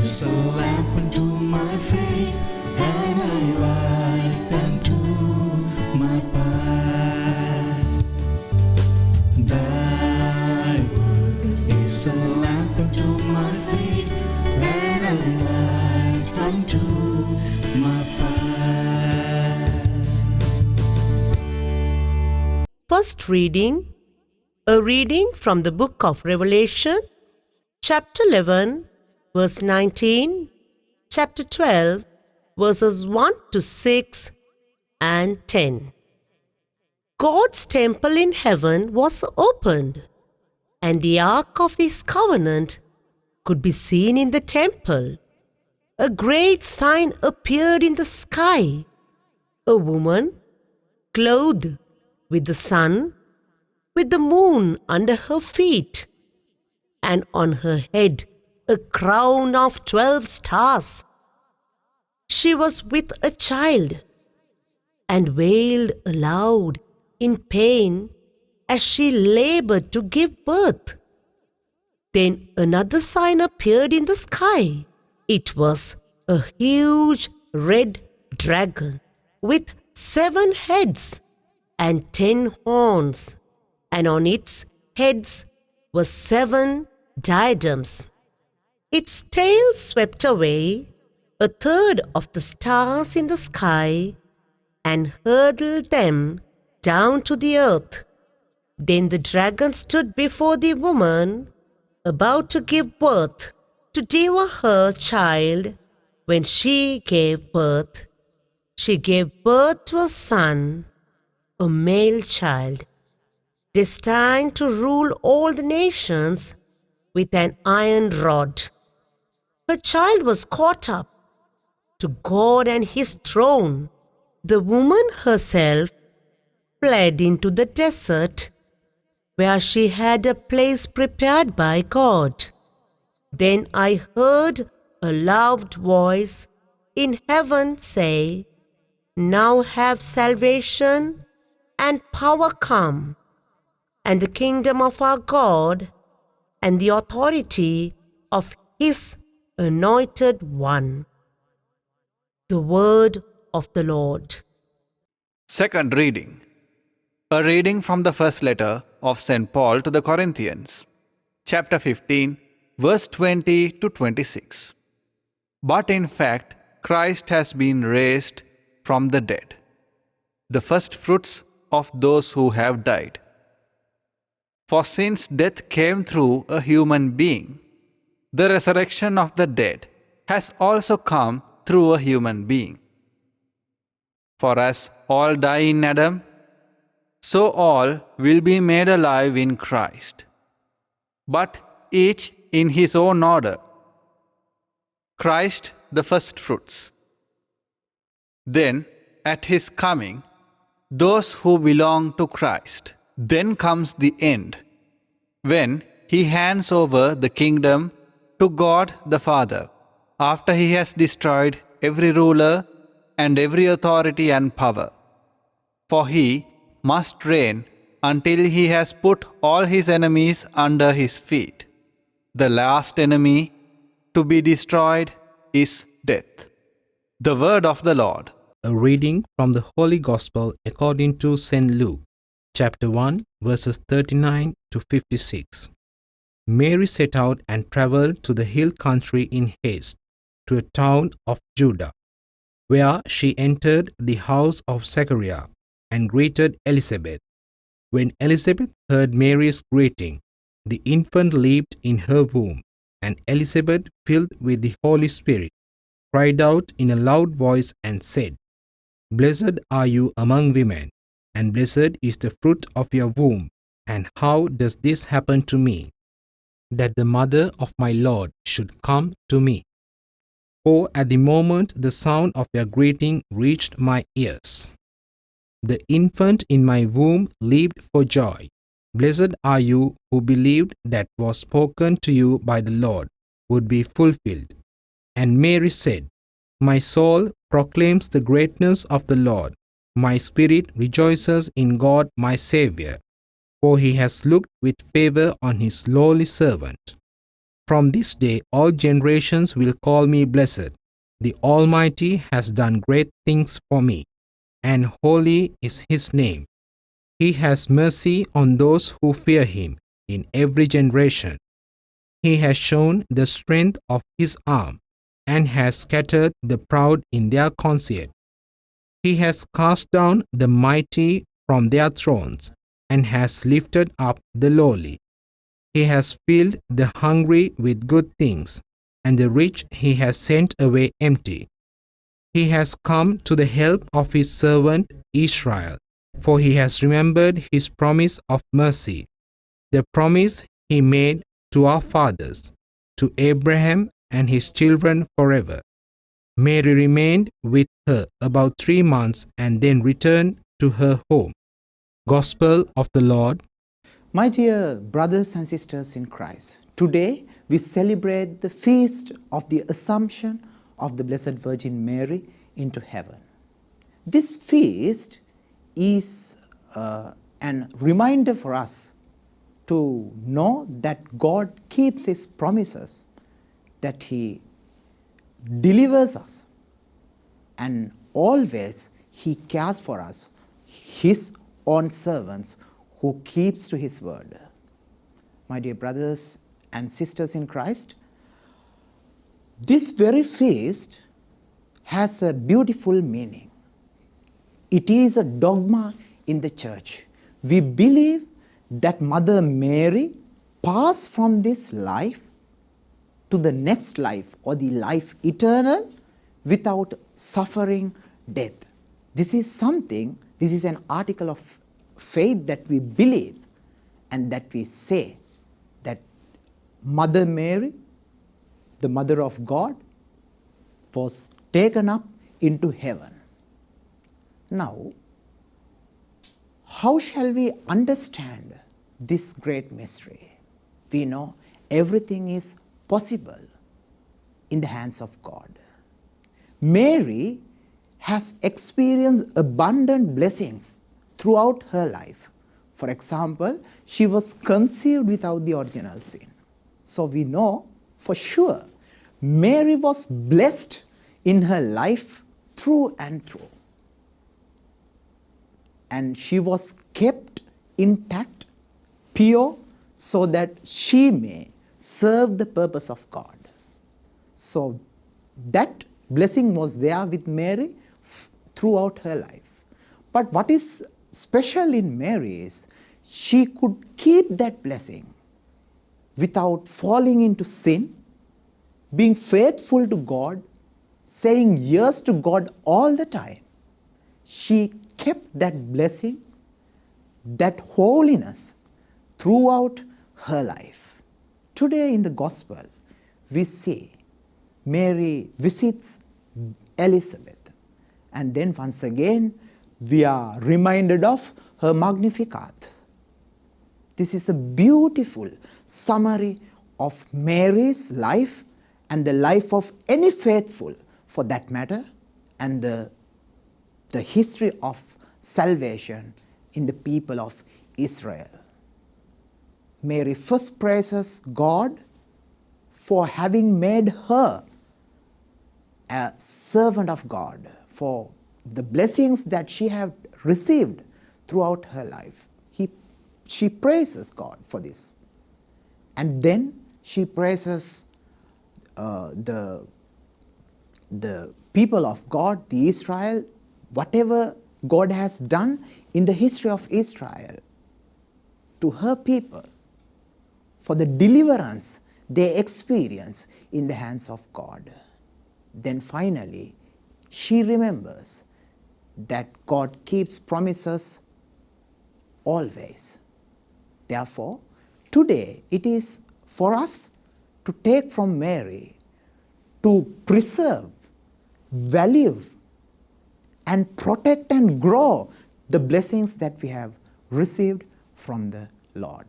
is a lamp unto my feet, and a light unto my path. Thy word is a lamp unto my feet, and a light unto my path. First reading, a reading from the book of Revelation, chapter 11, verse 19, chapter 12, verses 1 to 6 and 10. God's temple in heaven was opened, and the ark of his covenant could be seen in the temple. A great sign appeared in the sky: a woman clothed with the sun, with the moon under her feet, and on her head a crown of 12 stars. She was with a child, and wailed aloud in pain as she labored to give birth. Then another sign appeared in the sky. It was a huge red dragon with 7 heads and 10 horns, and on its heads were 7 diadems. Its tail swept away a third of the stars in the sky and hurled them down to the earth. Then the dragon stood before the woman about to give birth, to devour her child. When she gave birth, she gave birth to a son, a male child, destined to rule all the nations with an iron rod. Her child was caught up to God and his throne. The woman herself fled into the desert, where she had a place prepared by God. Then I heard a loud voice in heaven say, "Now have salvation and power come, and the kingdom of our God, and the authority of his anointed one." The word of the Lord. Second reading. A reading from the first letter of St. Paul to the Corinthians, chapter 15, verse 20 to 26. But in fact, Christ has been raised from the dead, the first fruits of those who have died. For since death came through a human being, the resurrection of the dead has also come through a human being. For as all die in Adam, so all will be made alive in Christ, but each in his own order. Christ the firstfruits. Then, at his coming, those who belong to Christ. Then comes the end, when he hands over the kingdom to God the Father, after he has destroyed every ruler and every authority and power. For he must reign until he has put all his enemies under his feet. The last enemy to be destroyed is death. The word of the Lord. A reading from the Holy Gospel according to St. Luke, chapter 1, verses 39 to 56. Mary set out and traveled to the hill country in haste, to a town of Judah, where she entered the house of Zechariah and greeted Elizabeth. When Elizabeth heard Mary's greeting, the infant leaped in her womb, and Elizabeth, filled with the Holy Spirit, cried out in a loud voice and said, "Blessed are you among women, and blessed is the fruit of your womb. And how does this happen to me, that the mother of my Lord should come to me? For at the moment the sound of your greeting reached my ears, the infant in my womb leaped for joy. Blessed are you who believed that what was spoken to you by the Lord would be fulfilled." And Mary said, "My soul proclaims the greatness of the Lord. My spirit rejoices in God my Savior, for he has looked with favor on his lowly servant. From this day all generations will call me blessed. The Almighty has done great things for me, and holy is his name. He has mercy on those who fear him in every generation. He has shown the strength of his arm, and has scattered the proud in their conceit. He has cast down the mighty from their thrones, and has lifted up the lowly. He has filled the hungry with good things, and the rich he has sent away empty. He has come to the help of his servant Israel, for he has remembered his promise of mercy, the promise he made to our fathers, to Abraham and his children forever. Mary remained with her about 3 months and then returned to her home. Gospel of the Lord. My dear brothers and sisters in Christ, today we celebrate the feast of the Assumption of the Blessed Virgin Mary into heaven. This feast is an reminder for us to know that God keeps his promises, that he delivers us, and always he cares for us, his own servants, who keeps to his word. My dear brothers and sisters in Christ, this very feast has a beautiful meaning. It is a dogma in the church. We believe that Mother Mary passed from this life to the next life, or the life eternal, without suffering death. This is an article of faith that we believe, and that we say that Mother Mary, the Mother of God, was taken up into heaven. Now, how shall we understand this great mystery? We know everything is possible in the hands of God. Mary has experienced abundant blessings throughout her life. For example, she was conceived without the original sin. So we know for sure Mary was blessed in her life through and through. And she was kept intact, pure, so that she may serve the purpose of God. So that blessing was there with Mary throughout her life. But what is special in Mary is she could keep that blessing without falling into sin, being faithful to God, saying yes to God all the time. She kept that blessing, that holiness throughout her life. Today in the Gospel, we see Mary visits Elizabeth, and then once again we are reminded of her Magnificat. This is a beautiful summary of Mary's life and the life of any faithful, for that matter, and the history of salvation in the people of Israel. Mary first praises God for having made her a servant of God, for the blessings that she had received throughout her life. She praises God for this. And then she praises the people of God, the Israel, whatever God has done in the history of Israel to her people, for the deliverance they experience in the hands of God. Then finally, she remembers that God keeps promises always. Therefore, today it is for us to take from Mary to preserve, value, and protect and grow the blessings that we have received from the Lord.